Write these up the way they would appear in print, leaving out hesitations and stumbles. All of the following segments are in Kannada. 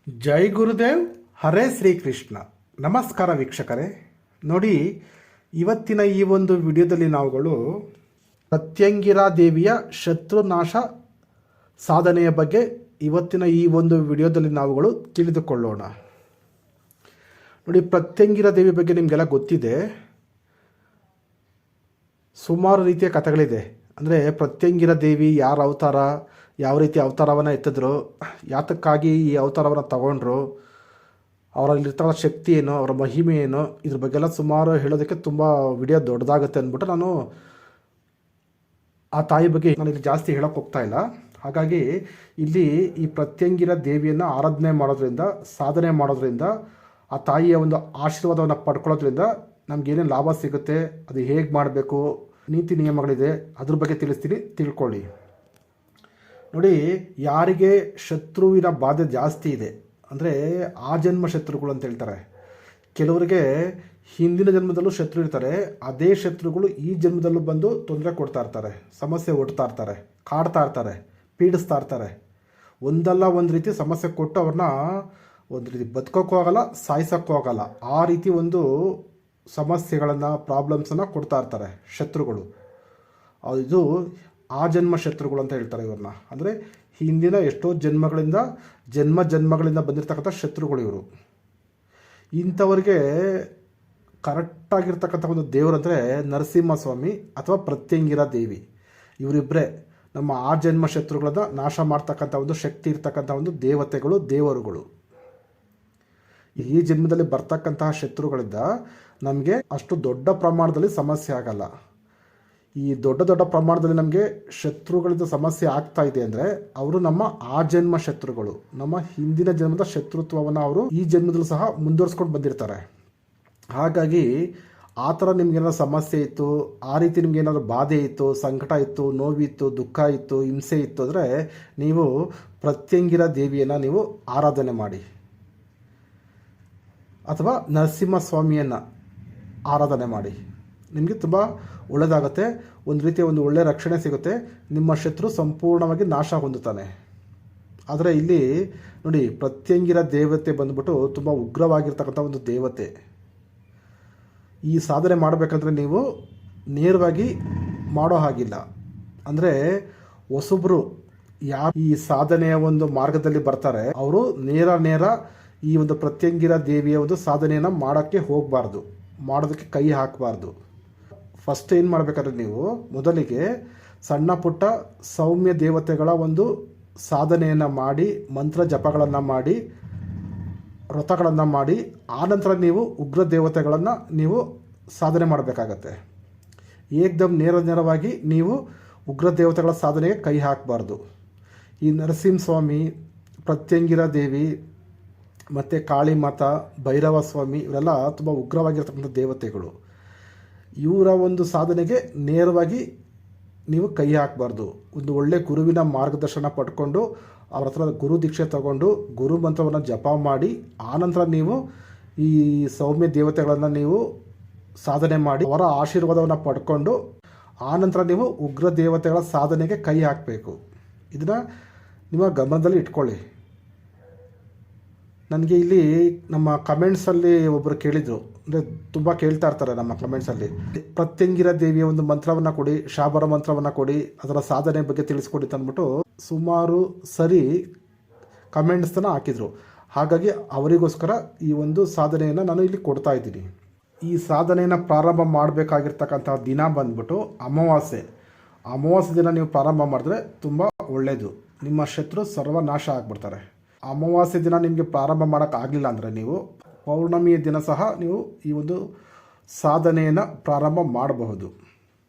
ಜೈ ಗುರುದೇವ್, ಹರೇ ಶ್ರೀಕೃಷ್ಣ. ನಮಸ್ಕಾರ ವೀಕ್ಷಕರೇ. ನೋಡಿ, ಇವತ್ತಿನ ಈ ಒಂದು ವಿಡಿಯೋದಲ್ಲಿ ನಾವುಗಳು ಪ್ರತ್ಯಂಗಿರಾ ದೇವಿಯ ಶತ್ರುನಾಶ ಸಾಧನೆಯ ಬಗ್ಗೆ ಇವತ್ತಿನ ಈ ಒಂದು ವಿಡಿಯೋದಲ್ಲಿ ನಾವುಗಳು ತಿಳಿದುಕೊಳ್ಳೋಣ. ನೋಡಿ, ಪ್ರತ್ಯಂಗಿರಾ ದೇವಿ ಬಗ್ಗೆ ನಿಮಗೆಲ್ಲ ಗೊತ್ತಿದೆ. ಸುಮಾರು ರೀತಿಯ ಕಥೆಗಳಿದೆ. ಅಂದರೆ ಪ್ರತ್ಯಂಗಿರಾ ದೇವಿ ಯಾರ ಅವತಾರ, ಯಾವ ರೀತಿ ಅವತಾರವನ್ನು ಎತ್ತಿದ್ರು, ಯಾತಕ್ಕಾಗಿ ಈ ಅವತಾರವನ್ನು ತಗೊಂಡ್ರು, ಅವರಲ್ಲಿರ್ತಕ್ಕಂಥ ಶಕ್ತಿ ಏನು, ಅವರ ಮಹಿಮೆ ಏನು, ಇದ್ರ ಬಗ್ಗೆಲ್ಲ ಸುಮಾರು ಹೇಳೋದಕ್ಕೆ ತುಂಬ ವಿಡಿಯೋ ದೊಡ್ಡದಾಗುತ್ತೆ ಅಂದ್ಬಿಟ್ಟು ನಾನು ಆ ತಾಯಿ ಬಗ್ಗೆ ನಾನು ಇಲ್ಲಿ ಜಾಸ್ತಿ ಹೇಳೋಕ್ಕೆ ಹೋಗ್ತಾ ಇಲ್ಲ. ಹಾಗಾಗಿ ಇಲ್ಲಿ ಈ ಪ್ರತ್ಯಂಗಿರಾ ದೇವಿಯನ್ನು ಆರಾಧನೆ ಮಾಡೋದ್ರಿಂದ, ಸಾಧನೆ ಮಾಡೋದ್ರಿಂದ, ಆ ತಾಯಿಯ ಒಂದು ಆಶೀರ್ವಾದವನ್ನು ಪಡ್ಕೊಳ್ಳೋದ್ರಿಂದ ನಮಗೇನೇನು ಲಾಭ ಸಿಗುತ್ತೆ, ಅದು ಹೇಗೆ ಮಾಡಬೇಕು, ನೀತಿ ನಿಯಮಗಳಿದೆ, ಅದ್ರ ಬಗ್ಗೆ ತಿಳಿಸ್ತೀನಿ, ತಿಳ್ಕೊಳ್ಳಿ. ನೋಡಿ, ಯಾರಿಗೆ ಶತ್ರುವಿನ ಬಾಧೆ ಜಾಸ್ತಿ ಇದೆ ಅಂದರೆ ಆ ಜನ್ಮ ಶತ್ರುಗಳು ಅಂತ ಹೇಳ್ತಾರೆ. ಕೆಲವರಿಗೆ ಹಿಂದಿನ ಜನ್ಮದಲ್ಲೂ ಶತ್ರು ಇರ್ತಾರೆ. ಅದೇ ಶತ್ರುಗಳು ಈ ಜನ್ಮದಲ್ಲೂ ಬಂದು ತೊಂದರೆ ಕೊಡ್ತಾ ಇರ್ತಾರೆ, ಸಮಸ್ಯೆ ಒಡ್ತಾ ಇರ್ತಾರೆ, ಕಾಡ್ತಾ ಇರ್ತಾರೆ, ಪೀಡಿಸ್ತಾ ಇರ್ತಾರೆ. ಒಂದಲ್ಲ ಒಂದು ರೀತಿ ಸಮಸ್ಯೆ ಕೊಟ್ಟು ಅವ್ರನ್ನ ಒಂದು ರೀತಿ ಬದುಕೋಕ್ಕೂ ಆಗಲ್ಲ, ಸಾಯಿಸೋಕ್ಕೂ ಆಗಲ್ಲ. ಆ ರೀತಿ ಒಂದು ಸಮಸ್ಯೆಗಳನ್ನು, ಪ್ರಾಬ್ಲಮ್ಸನ್ನು ಕೊಡ್ತಾ ಇರ್ತಾರೆ ಶತ್ರುಗಳು. ಇದು ಆ ಜನ್ಮ ಶತ್ರುಗಳು ಅಂತ ಹೇಳ್ತಾರೆ ಇವ್ರನ್ನ. ಅಂದರೆ ಹಿಂದಿನ ಎಷ್ಟೋ ಜನ್ಮಗಳಿಂದ ಬಂದಿರತಕ್ಕಂಥ ಶತ್ರುಗಳು ಇವರು. ಇಂಥವ್ರಿಗೆ ಕರೆಕ್ಟಾಗಿರ್ತಕ್ಕಂಥ ಒಂದು ದೇವರಂದರೆ ನರಸಿಂಹಸ್ವಾಮಿ ಅಥವಾ ಪ್ರತ್ಯಂಗಿರಾ ದೇವಿ. ಇವರಿಬ್ಬರೇ ನಮ್ಮ ಆ ಜನ್ಮ ಶತ್ರುಗಳನ್ನ ನಾಶ ಮಾಡ್ತಕ್ಕಂಥ ಒಂದು ಶಕ್ತಿ ಇರ್ತಕ್ಕಂಥ ಒಂದು ದೇವತೆಗಳು, ದೇವರುಗಳು. ಈ ಜನ್ಮದಲ್ಲಿ ಬರ್ತಕ್ಕಂತಹ ಶತ್ರುಗಳಿಂದ ನಮಗೆ ಅಷ್ಟು ದೊಡ್ಡ ಪ್ರಮಾಣದಲ್ಲಿ ಸಮಸ್ಯೆ ಆಗಲ್ಲ. ಈ ದೊಡ್ಡ ಪ್ರಮಾಣದಲ್ಲಿ ನಮಗೆ ಶತ್ರುಗಳಿಂದ ಸಮಸ್ಯೆ ಆಗ್ತಾ ಇದೆ ಅಂದರೆ ಅವರು ನಮ್ಮ ಆ ಜನ್ಮ ಶತ್ರುಗಳು. ನಮ್ಮ ಹಿಂದಿನ ಜನ್ಮದ ಶತ್ರುತ್ವವನ್ನು ಅವರು ಈ ಜನ್ಮದಲ್ಲೂ ಸಹ ಮುಂದುವರಿಸ್ಕೊಂಡು ಬಂದಿರ್ತಾರೆ. ಹಾಗಾಗಿ ಆ ಥರ ನಿಮ್ಗೇನಾದ್ರು ಸಮಸ್ಯೆ ಇತ್ತು, ಆ ರೀತಿ ನಿಮ್ಗೇನಾದ್ರು ಬಾಧೆ ಇತ್ತು, ಸಂಕಟ ಇತ್ತು, ನೋವಿತ್ತು, ದುಃಖ ಇತ್ತು, ಹಿಂಸೆ ಇತ್ತು ಅಂದರೆ ನೀವು ಪ್ರತ್ಯಂಗಿರಾ ದೇವಿಯನ್ನು ನೀವು ಆರಾಧನೆ ಮಾಡಿ, ಅಥವಾ ನರಸಿಂಹಸ್ವಾಮಿಯನ್ನು ಆರಾಧನೆ ಮಾಡಿ. ನಿಮಗೆ ತುಂಬ ಒಳ್ಳೆಯದಾಗುತ್ತೆ. ಒಂದು ರೀತಿಯ ಒಂದು ಒಳ್ಳೆಯ ರಕ್ಷಣೆ ಸಿಗುತ್ತೆ. ನಿಮ್ಮ ಶತ್ರು ಸಂಪೂರ್ಣವಾಗಿ ನಾಶ ಹೊಂದುತ್ತಾನೆ. ಆದರೆ ಇಲ್ಲಿ ನೋಡಿ, ಪ್ರತ್ಯಂಗಿರಾ ದೇವತೆ ಬಂದ್ಬಿಟ್ಟು ತುಂಬ ಉಗ್ರವಾಗಿರ್ತಕ್ಕಂಥ ಒಂದು ದೇವತೆ. ಈ ಸಾಧನೆ ಮಾಡಬೇಕಂದ್ರೆ ನೀವು ನೇರವಾಗಿ ಮಾಡೋ ಹಾಗಿಲ್ಲ. ಅಂದರೆ ಹೊಸಬ್ರು ಯಾರು ಈ ಸಾಧನೆಯ ಒಂದು ಮಾರ್ಗದಲ್ಲಿ ಬರ್ತಾರೆ ಅವರು ನೇರ ಈ ಒಂದು ಪ್ರತ್ಯಂಗಿರಾ ದೇವಿಯ ಒಂದು ಸಾಧನೆಯನ್ನು ಮಾಡೋಕ್ಕೆ ಹೋಗಬಾರ್ದು, ಮಾಡೋದಕ್ಕೆ ಕೈ ಹಾಕಬಾರ್ದು. ಫಸ್ಟ್ ಏನು ಮಾಡಬೇಕಾದ್ರೆ ನೀವು ಮೊದಲಿಗೆ ಸಣ್ಣ ಪುಟ್ಟ ಸೌಮ್ಯ ದೇವತೆಗಳ ಒಂದು ಸಾಧನೆಯನ್ನು ಮಾಡಿ, ಮಂತ್ರ ಜಪಗಳನ್ನು ಮಾಡಿ, ವ್ರತಗಳನ್ನು ಮಾಡಿ, ಆನಂತರ ನೀವು ಉಗ್ರ ದೇವತೆಗಳನ್ನು ನೀವು ಸಾಧನೆ ಮಾಡಬೇಕಾಗತ್ತೆ. ಏಕದಮ್ ನೇರವಾಗಿ ನೀವು ಉಗ್ರ ದೇವತೆಗಳ ಸಾಧನೆಗೆ ಕೈ ಹಾಕಬಾರ್ದು. ಈ ನರಸಿಂಹಸ್ವಾಮಿ, ಪ್ರತ್ಯಂಗಿರಾ ದೇವಿ ಮತ್ತು ಕಾಳಿ ಮಾತಾ, ಭೈರವ ಸ್ವಾಮಿ ಇವರೆಲ್ಲ ತುಂಬ ಉಗ್ರವಾಗಿರ್ತಕ್ಕಂಥ ದೇವತೆಗಳು. ಇವರ ಒಂದು ಸಾಧನೆಗೆ ನೇರವಾಗಿ ನೀವು ಕೈ ಹಾಕಬಾರ್ದು. ಒಂದು ಒಳ್ಳೆ ಗುರುವಿನ ಮಾರ್ಗದರ್ಶನ ಪಡ್ಕೊಂಡು ಅವ್ರ ಹತ್ರ ಗುರು ದೀಕ್ಷೆ ತಗೊಂಡು ಗುರು ಮಂತ್ರವನ್ನು ಜಪ ಮಾಡಿ, ಆನಂತರ ನೀವು ಈ ಸೌಮ್ಯ ದೇವತೆಗಳನ್ನು ನೀವು ಸಾಧನೆ ಮಾಡಿ ಅವರ ಆಶೀರ್ವಾದವನ್ನು ಪಡ್ಕೊಂಡು ಆನಂತರ ನೀವು ಉಗ್ರ ದೇವತೆಗಳ ಸಾಧನೆಗೆ ಕೈ ಹಾಕಬೇಕು. ಇದನ್ನು ನಿಮ್ಮ ಗಮನದಲ್ಲಿ ಇಟ್ಕೊಳ್ಳಿ. ನನಗೆ ಇಲ್ಲಿ ನಮ್ಮ ಕಮೆಂಟ್ಸಲ್ಲಿ ಒಬ್ಬರು ಕೇಳಿದರು, ಅಂದರೆ ತುಂಬ ಕೇಳ್ತಾ ಇರ್ತಾರೆ ನಮ್ಮ ಕಮೆಂಟ್ಸಲ್ಲಿ, ಪ್ರತ್ಯಂಗಿರಾ ದೇವಿಯ ಒಂದು ಮಂತ್ರವನ್ನು ಕೊಡಿ, ಶಾಬರ ಮಂತ್ರವನ್ನು ಕೊಡಿ, ಅದರ ಸಾಧನೆ ಬಗ್ಗೆ ತಿಳಿಸ್ಕೊಡಿ ಅಂದ್ಬಿಟ್ಟು ಸುಮಾರು ಸರಿ ಕಮೆಂಟ್ಸನ್ನು ಹಾಕಿದರು. ಹಾಗಾಗಿ ಅವರಿಗೋಸ್ಕರ ಈ ಒಂದು ಸಾಧನೆಯನ್ನು ನಾನು ಇಲ್ಲಿ ಕೊಡ್ತಾ ಇದ್ದೀನಿ. ಈ ಸಾಧನೆಯನ್ನು ಪ್ರಾರಂಭ ಮಾಡಬೇಕಾಗಿರ್ತಕ್ಕಂಥ ದಿನ ಬಂದ್ಬಿಟ್ಟು ಅಮಾವಾಸ್ಯೆ ದಿನ ನೀವು ಪ್ರಾರಂಭ ಮಾಡಿದ್ರೆ ತುಂಬ ಒಳ್ಳೆಯದು. ನಿಮ್ಮ ಶತ್ರು ಸರ್ವನಾಶ ಆಗಿಬಿಡ್ತಾರೆ. ಅಮಾವಾಸ್ಯೆ ದಿನ ನಿಮಗೆ ಪ್ರಾರಂಭ ಮಾಡೋಕ್ಕಾಗಲಿಲ್ಲ ಅಂದರೆ ನೀವು ಪೌರ್ಣಮಿಯ ದಿನ ಸಹ ನೀವು ಈ ಒಂದು ಸಾಧನೆಯನ್ನು ಪ್ರಾರಂಭ ಮಾಡಬಹುದು.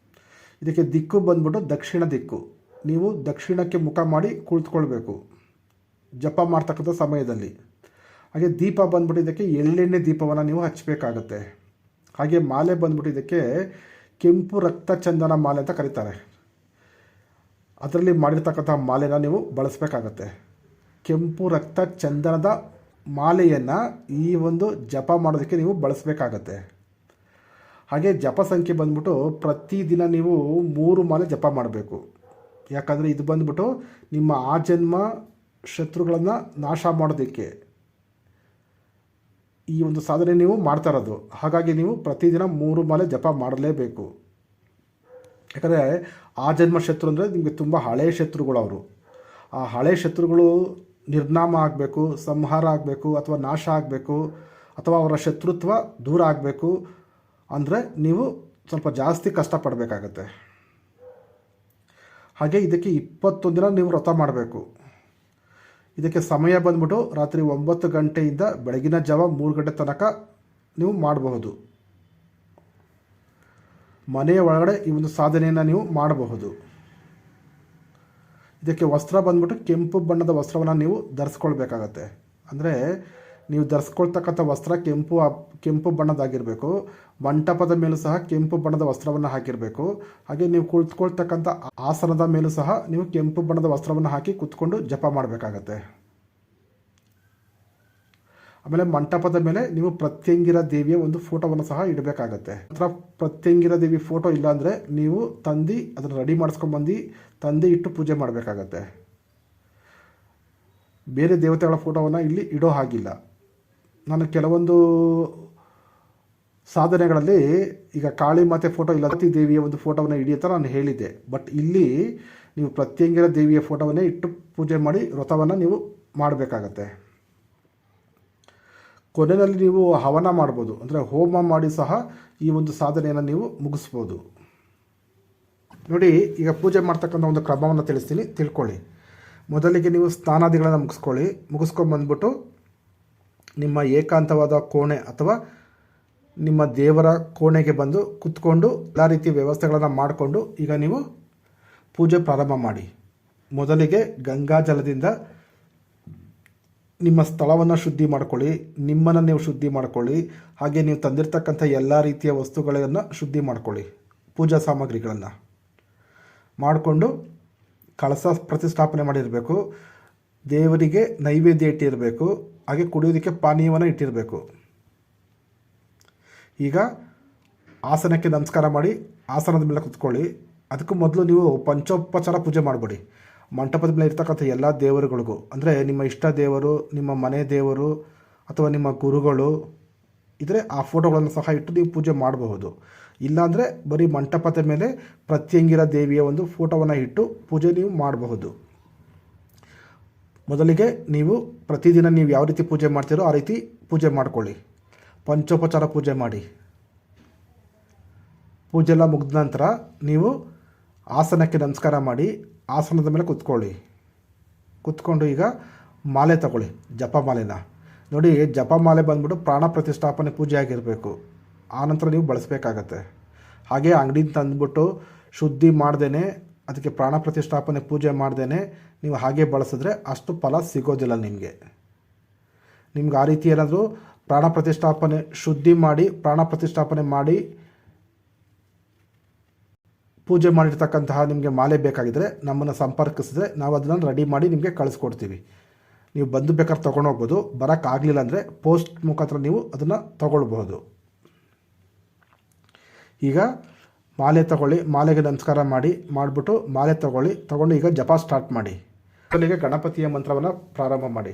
ಇದಕ್ಕೆ ದಿಕ್ಕು ಬಂದ್ಬಿಟ್ಟು ದಕ್ಷಿಣ ದಿಕ್ಕು. ನೀವು ದಕ್ಷಿಣಕ್ಕೆ ಮುಖ ಮಾಡಿ ಕುಳಿತುಕೊಳ್ಬೇಕು ಜಪ ಮಾಡ್ತಕ್ಕಂಥ ಸಮಯದಲ್ಲಿ. ಹಾಗೆ ದೀಪ ಬಂದ್ಬಿಟ್ಟು ಇದಕ್ಕೆ ಎಳ್ಳೆಣ್ಣೆ ದೀಪವನ್ನು ನೀವು ಹಚ್ಚಬೇಕಾಗತ್ತೆ. ಹಾಗೆ ಮಾಲೆ ಬಂದ್ಬಿಟ್ಟು ಇದಕ್ಕೆ ಕೆಂಪು ರಕ್ತ ಚಂದನ ಮಾಲೆ ಅಂತ ಕರೀತಾರೆ. ಅದರಲ್ಲಿ ಮಾಡಿರ್ತಕ್ಕಂಥ ಮಾಲೆನ ನೀವು ಬಳಸಬೇಕಾಗತ್ತೆ. ಕೆಂಪು ರಕ್ತ ಚಂದನದ ಮಾಲೆಯನ್ನು ಈ ಒಂದು ಜಪ ಮಾಡೋದಕ್ಕೆ ನೀವು ಬಳಸಬೇಕಾಗತ್ತೆ. ಹಾಗೆ ಜಪ ಸಂಖ್ಯೆ ಬಂದ್ಬಿಟ್ಟು ಪ್ರತಿದಿನ ನೀವು 3 ಮಾಲೆ ಜಪ ಮಾಡಬೇಕು. ಯಾಕಂದರೆ ಇದು ಬಂದ್ಬಿಟ್ಟು ನಿಮ್ಮ ಆ ಜನ್ಮ ಶತ್ರುಗಳನ್ನು ನಾಶ ಮಾಡೋದಕ್ಕೆ, ಈ ಒಂದು ಸಾಧನೆ ನೀವು ಮಾಡ್ತಾ ಇರೋದು. ಹಾಗಾಗಿ ನೀವು ಪ್ರತಿದಿನ 3 ಮಾಲೆ ಜಪ ಮಾಡಲೇಬೇಕು. ಯಾಕಂದರೆ ಆ ಜನ್ಮ ಶತ್ರು ಅಂದರೆ ನಿಮಗೆ ತುಂಬ ಹಳೆಯ ಶತ್ರುಗಳು ಅವರು. ಆ ಹಳೆಯ ಶತ್ರುಗಳು ನಿರ್ನಾಮ ಆಗಬೇಕು, ಸಂಹಾರ ಆಗಬೇಕು, ಅಥವಾ ನಾಶ ಆಗಬೇಕು, ಅಥವಾ ಅವರ ಶತ್ರುತ್ವ ದೂರ ಆಗಬೇಕು ಅಂದರೆ ನೀವು ಸ್ವಲ್ಪ ಜಾಸ್ತಿ ಕಷ್ಟಪಡಬೇಕಾಗತ್ತೆ. ಹಾಗೆ ಇದಕ್ಕೆ 21 ದಿನ ನೀವು ವ್ರತ ಮಾಡಬೇಕು. ಇದಕ್ಕೆ ಸಮಯ ಬಂದ್ಬಿಟ್ಟು ರಾತ್ರಿ 9 ಗಂಟೆಯಿಂದ ಬೆಳಗಿನ ಜಾವ 3 ಗಂಟೆ ತನಕ ನೀವು ಮಾಡಬಹುದು. ಮನೆಯ ಒಳಗಡೆ ಈ ಒಂದು ಸಾಧನೆಯನ್ನು ನೀವು ಮಾಡಬಹುದು. ಇದಕ್ಕೆ ವಸ್ತ್ರ ಬಂದ್ಬಿಟ್ಟು ಕೆಂಪು ಬಣ್ಣದ ವಸ್ತ್ರವನ್ನು ನೀವು ಧರಿಸ್ಕೊಳ್ಬೇಕಾಗತ್ತೆ. ಅಂದರೆ ನೀವು ಧರಿಸ್ಕೊಳ್ತಕ್ಕಂಥ ವಸ್ತ್ರ ಕೆಂಪು ಬಣ್ಣದಾಗಿರಬೇಕು. ಮಂಟಪದ ಮೇಲೂ ಸಹ ಕೆಂಪು ಬಣ್ಣದ ವಸ್ತ್ರವನ್ನು ಹಾಕಿರಬೇಕು. ಹಾಗೆ ನೀವು ಕುಳಿತುಕೊಳ್ತಕ್ಕಂಥ ಆಸನದ ಮೇಲೂ ಸಹ ನೀವು ಕೆಂಪು ಬಣ್ಣದ ವಸ್ತ್ರವನ್ನು ಹಾಕಿ ಕುತ್ಕೊಂಡು ಜಪ ಮಾಡಬೇಕಾಗತ್ತೆ. ಆಮೇಲೆ ಮಂಟಪದ ಮೇಲೆ ನೀವು ಪ್ರತ್ಯಂಗಿರ ದೇವಿಯ ಒಂದು ಫೋಟೋವನ್ನು ಸಹ ಇಡಬೇಕಾಗತ್ತೆ. ಅಥವಾ ಪ್ರತ್ಯಂಗಿರ ದೇವಿ ಫೋಟೋ ಇಲ್ಲಾಂದರೆ ನೀವು ಅದನ್ನು ರೆಡಿ ಮಾಡಿಸ್ಕೊಂಡ್ಬಂದು ಇಟ್ಟು ಪೂಜೆ ಮಾಡಬೇಕಾಗತ್ತೆ. ಬೇರೆ ದೇವತೆಗಳ ಫೋಟೋವನ್ನು ಇಲ್ಲಿ ಇಡೋ ಹಾಗಿಲ್ಲ. ನಾನು ಕೆಲವೊಂದು ಸಾಧನೆಗಳಲ್ಲಿ ಈಗ ಕಾಳಿ ಮಾತೆ ಫೋಟೋ ಇಲ್ಲ, ಸತಿ ದೇವಿಯ ಒಂದು ಫೋಟೋವನ್ನು ಹಿಡಿಯುತ್ತಾ ನಾನು ಹೇಳಿದ್ದೆ. ಬಟ್ ಇಲ್ಲಿ ನೀವು ಪ್ರತ್ಯಂಗಿರ ದೇವಿಯ ಫೋಟೋವನ್ನೇ ಇಟ್ಟು ಪೂಜೆ ಮಾಡಿ ವ್ರತವನ್ನು ನೀವು ಮಾಡಬೇಕಾಗತ್ತೆ. ಕೊನೆಯಲ್ಲಿ ನೀವು ಹವನ ಮಾಡ್ಬೋದು, ಅಂದರೆ ಹೋಮ ಮಾಡಿ ಸಹ ಈ ಒಂದು ಸಾಧನೆಯನ್ನು ನೀವು ಮುಗಿಸ್ಬೋದು. ನೋಡಿ, ಈಗ ಪೂಜೆ ಮಾಡ್ತಕ್ಕಂಥ ಒಂದು ಕ್ರಮವನ್ನು ತಿಳ್ಕೊಳ್ಳಿ. ಮೊದಲಿಗೆ ನೀವು ಸ್ನಾನಾದಿಗಳನ್ನು ಮುಗಿಸ್ಕೊಂಡ್ಬಂದ್ಬಿಟ್ಟು ನಿಮ್ಮ ಏಕಾಂತವಾದ ಕೋಣೆ ಅಥವಾ ನಿಮ್ಮ ದೇವರ ಕೋಣೆಗೆ ಬಂದು ಕುತ್ಕೊಂಡು ಎಲ್ಲ ರೀತಿಯ ವ್ಯವಸ್ಥೆಗಳನ್ನು ಮಾಡಿಕೊಂಡು ಈಗ ನೀವು ಪೂಜೆ ಪ್ರಾರಂಭ ಮಾಡಿ. ಮೊದಲಿಗೆ ಗಂಗಾಜಲದಿಂದ ನಿಮ್ಮ ಸ್ಥಳವನ್ನು ಶುದ್ಧಿ ಮಾಡ್ಕೊಳ್ಳಿ, ನಿಮ್ಮನ್ನು ನೀವು ಶುದ್ಧಿ ಮಾಡ್ಕೊಳ್ಳಿ. ಹಾಗೆ ನೀವು ತಂದಿರತಕ್ಕಂಥ ಎಲ್ಲ ರೀತಿಯ ವಸ್ತುಗಳನ್ನು ಶುದ್ಧಿ ಮಾಡ್ಕೊಳ್ಳಿ, ಪೂಜಾ ಸಾಮಗ್ರಿಗಳನ್ನು ಮಾಡಿಕೊಂಡು ಕಳಸ ಪ್ರತಿಷ್ಠಾಪನೆ ಮಾಡಿರಬೇಕು. ದೇವರಿಗೆ ನೈವೇದ್ಯ ಇಟ್ಟಿರಬೇಕು. ಹಾಗೆ ಕುಡಿಯೋದಕ್ಕೆ ಪಾನೀಯವನ್ನು ಇಟ್ಟಿರಬೇಕು. ಈಗ ಆಸನಕ್ಕೆ ನಮಸ್ಕಾರ ಮಾಡಿ ಆಸನದ ಮೇಲೆ ಕುತ್ಕೊಳ್ಳಿ. ಅದಕ್ಕೂ ಮೊದಲು ನೀವು ಪಂಚೋಪಚಾರ ಪೂಜೆ ಮಾಡಬೇಡಿ. ಮಂಟಪದ ಮೇಲೆ ಇರ್ತಕ್ಕಂಥ ಎಲ್ಲ ದೇವರುಗಳಿಗೂ, ಅಂದರೆ ನಿಮ್ಮ ಇಷ್ಟ ದೇವರು, ನಿಮ್ಮ ಮನೆ ದೇವರು ಅಥವಾ ನಿಮ್ಮ ಗುರುಗಳು ಇದ್ದರೆ ಆ ಫೋಟೋಗಳನ್ನು ಸಹ ಇಟ್ಟು ನೀವು ಪೂಜೆ ಮಾಡಬಹುದು. ಇಲ್ಲಾಂದರೆ ಬರೀ ಮಂಟಪದ ಮೇಲೆ ಪ್ರತ್ಯಂಗಿರ ದೇವಿಯ ಒಂದು ಫೋಟೋವನ್ನು ಇಟ್ಟು ಪೂಜೆ ನೀವು ಮಾಡಬಹುದು. ಮೊದಲಿಗೆ ನೀವು ಪ್ರತಿದಿನ ನೀವು ಯಾವ ರೀತಿ ಪೂಜೆ ಮಾಡ್ತೀರೋ ಆ ರೀತಿ ಪೂಜೆ ಮಾಡ್ಕೊಳ್ಳಿ. ಪಂಚೋಪಚಾರ ಪೂಜೆ ಮಾಡಿ. ಪೂಜೆ ಎಲ್ಲ ಮುಗಿದ ನಂತರ ನೀವು ಆಸನಕ್ಕೆ ನಮಸ್ಕಾರ ಮಾಡಿ ಆಸನದ ಮೇಲೆ ಕುತ್ಕೊಂಡು ಈಗ ಮಾಲೆ ತಗೊಳ್ಳಿ, ಜಪಮಾಲೆನ. ನೋಡಿ, ಜಪಮಾಲೆ ಬಂದ್ಬಿಟ್ಟು ಪ್ರಾಣ ಪ್ರತಿಷ್ಠಾಪನೆ ಪೂಜೆ ಆಗಿರಬೇಕು. ಆನಂತರ ನೀವು ಬಳಸಬೇಕಾಗತ್ತೆ. ಹಾಗೆ ಅಂಗಡಿಯಿಂದ ತಂದುಬಿಟ್ಟು ಶುದ್ಧಿ ಮಾಡ್ದೇ ಅದಕ್ಕೆ ಪ್ರಾಣ ಪ್ರತಿಷ್ಠಾಪನೆ ಪೂಜೆ ಮಾಡ್ದೇ ನೀವು ಹಾಗೆ ಬಳಸಿದ್ರೆ ಅಷ್ಟು ಫಲ ಸಿಗೋದಿಲ್ಲ ನಿಮಗೆ. ಆ ರೀತಿ ಏನಾದರೂ ಪ್ರಾಣ ಪ್ರತಿಷ್ಠಾಪನೆ ಶುದ್ಧಿ ಮಾಡಿ ಪ್ರಾಣ ಪ್ರತಿಷ್ಠಾಪನೆ ಮಾಡಿ ಪೂಜೆ ಮಾಡಿರ್ತಕ್ಕಂತಹ ನಿಮಗೆ ಮಾಲೆ ಬೇಕಾಗಿದ್ದರೆ ನಮ್ಮನ್ನು ಸಂಪರ್ಕಿಸಿದ್ರೆ ನಾವು ಅದನ್ನು ರೆಡಿ ಮಾಡಿ ನಿಮಗೆ ಕಳಿಸ್ಕೊಡ್ತೀವಿ. ನೀವು ಬಂದು ಬೇಕಾದ್ರೆ ತೊಗೊಂಡೋಗ್ಬೋದು. ಬರೋಕ್ಕಾಗಲಿಲ್ಲ ಅಂದರೆ ಪೋಸ್ಟ್ ಮುಖಾಂತರ ನೀವು ಅದನ್ನು ತೊಗೊಳ್ಬಹುದು. ಈಗ ಮಾಲೆ ತಗೊಳ್ಳಿ, ಮಾಲೆಗೆ ನಮಸ್ಕಾರ ಮಾಡಿಬಿಟ್ಟು ಮಾಲೆ ತಗೊಂಡು ಈಗ ಜಪ ಸ್ಟಾರ್ಟ್ ಮಾಡಿ. ಮೊದಲಿಗೆ ಗಣಪತಿಯ ಮಂತ್ರವನ್ನು ಪ್ರಾರಂಭ ಮಾಡಿ.